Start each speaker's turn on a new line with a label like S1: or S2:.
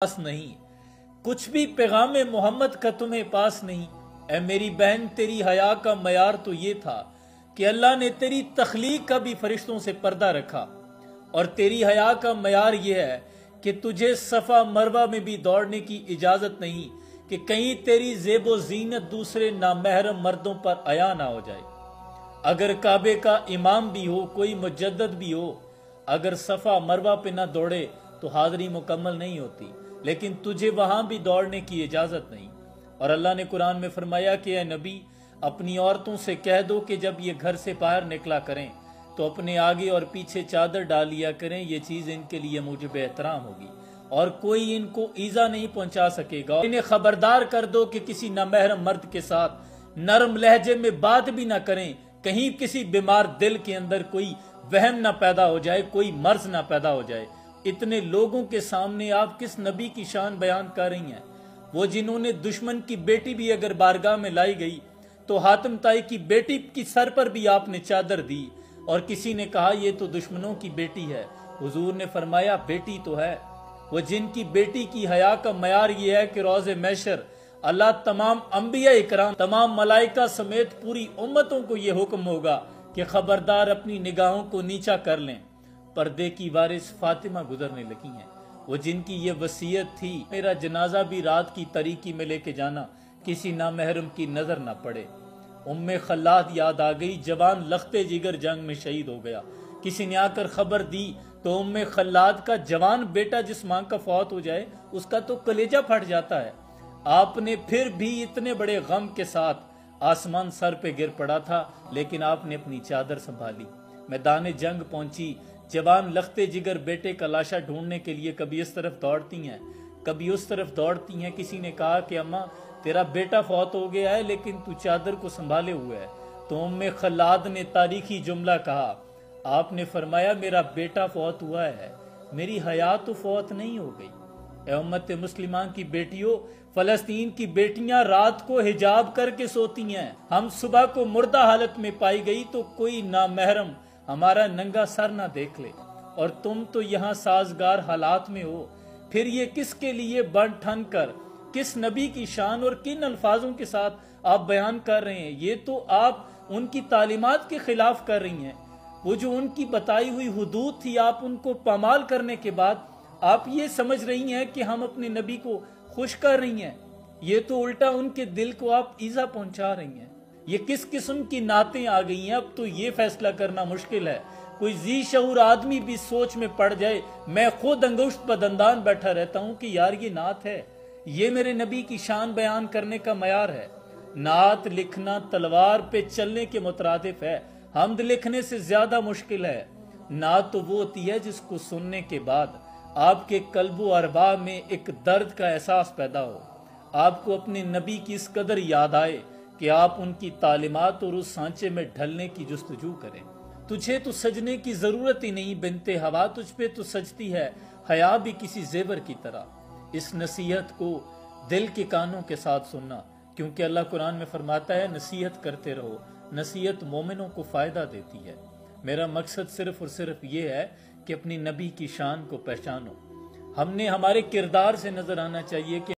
S1: पास नहीं, कुछ भी पैगाम मोहम्मद का तुम्हें पास नहीं। ए मेरी बहन, तेरी हया का मयार तो ये था कि अल्लाह ने तेरी तख्लीक का भी फरिश्तों से पर्दा रखा, और तेरी हया का मयार ये है कि तुझे सफा मरवा में भी दौड़ने की इजाजत नहीं कि कहीं तेरी जेबो जीनत दूसरे नामहरम मर्दों पर आया ना हो जाए। अगर काबे का इमाम भी हो, कोई मुजद्दद भी हो, अगर सफा मरवा पे ना दौड़े तो हाज़री मुकम्मल नहीं होती, लेकिन तुझे वहां भी दौड़ने की इजाजत नहीं। और अल्लाह ने कुरान में फरमाया कि ए नबी, अपनी औरतों से कह दो कि जब ये घर से बाहर निकला करें तो अपने आगे और पीछे चादर डाल लिया करें, ये चीज इनके लिए मुझे बेहतराम होगी और कोई इनको ईजा नहीं पहुंचा सकेगा। इन्हें खबरदार कर दो कि किसी नामहरम मर्द के साथ नरम लहजे में बात भी ना करें, कहीं किसी बीमार दिल के अंदर कोई वहम ना पैदा हो जाए, कोई मर्ज ना पैदा हो जाए। इतने लोगों के सामने आप किस नबी की शान बयान कर रही हैं? वो जिन्होंने दुश्मन की बेटी भी अगर बारगाह में लाई गई तो हातिम ताई की बेटी की सर पर भी आपने चादर दी, और किसी ने कहा ये तो दुश्मनों की बेटी है। हुजूर ने फरमाया बेटी तो है। वो जिनकी बेटी की हया का मयार ये है कि रोज़े महशर अल्लाह तमाम अंबिया इकराम, तमाम मलाइका समेत पूरी उम्मतों को ये हुक्म होगा कि खबरदार अपनी निगाहों को नीचा कर लें। पर्दे की वारिस फातिमा गुजरने लगी हैं, वो जिनकी ये वसीयत थी मेरा जनाजा भी रात की तरीकी में लेके जाना, किसी नामहरम की नजर ना पड़े। उम्मे खल्लाद याद आ गई, जवान लख्ते जिगर जंग में शहीद हो गया। किसी ने आकर खबर दी तो उम्मे खल्लाद का जवान बेटा जिस मां का फौत हो जाए उसका तो कलेजा फट जाता है। आपने फिर भी इतने बड़े गम के साथ, आसमान सर पे गिर पड़ा था लेकिन आपने अपनी चादर संभाली, मैदान जंग पहुंची। जवान लख्ते जिगर बेटे का लाशा ढूंढने के लिए कभी इस तरफ दौड़ती हैं, कभी उस तरफ दौड़ती हैं। किसी ने कहा कि अम्मा तेरा बेटा फौत हो गया है लेकिन तू चादर को संभाले हुए है, तो उम्मे खल्लाद ने तारीखी जुमला कहा, आपने फरमाया मेरा बेटा फौत हुआ है, मेरी हया तो फौत नहीं हो गई। ए उम्मत मुस्लिमान की बेटियों, फलस्तीन की बेटियां रात को हिजाब करके सोती हैं, हम सुबह को मुर्दा हालत में पाई गई तो कोई नामहरम हमारा नंगा सर ना देख ले, और तुम तो यहाँ साजगार हालात में हो। फिर ये किसके लिए बन ठन कर, किस नबी की शान और किन अल्फाजों के साथ आप बयान कर रहे हैं? ये तो आप उनकी तालीमात के खिलाफ कर रही हैं। वो जो उनकी बताई हुई हुदूद थी, आप उनको पामाल करने के बाद आप ये समझ रही हैं कि हम अपने नबी को खुश कर रही हैं। ये तो उल्टा उनके दिल को आप ईजा पहुंचा रही हैं। ये किस किस्म की नातें आ गई हैं? अब तो ये फैसला करना मुश्किल है। कोई जी शऊर आदमी भी सोच में पड़ जाए, मैं खुद अंगुश्त बदंदान बैठा रहता हूं कि यार ये नात है, ये मेरे नबी की शान बयान करने का मयार है। नात लिखना तलवार पे चलने के मुतरादिफ है, हमद लिखने से ज्यादा मुश्किल है। नात तो वो होती है जिसको सुनने के बाद आपके कल्बो अरबा में एक दर्द का एहसास पैदा हो, आपको अपने नबी की इस कदर याद आए कि आप उनकी तालीमात और उस सांचे में ढलने की जुस्तजू करें। तुझे तो सजने की जरूरत ही नहीं बिनते हवा, तुझ पे तो सजती है हया भी किसी जेवर की तरह। इस नसीहत को दिल के कानों के साथ सुनना, क्योंकि अल्लाह कुरान में फरमाता है नसीहत करते रहो, नसीहत मोमिनों को फायदा देती है। मेरा मकसद सिर्फ और सिर्फ ये है कि अपनी नबी की शान को पहचानो। हमने हमारे किरदार से नजर आना चाहिए कि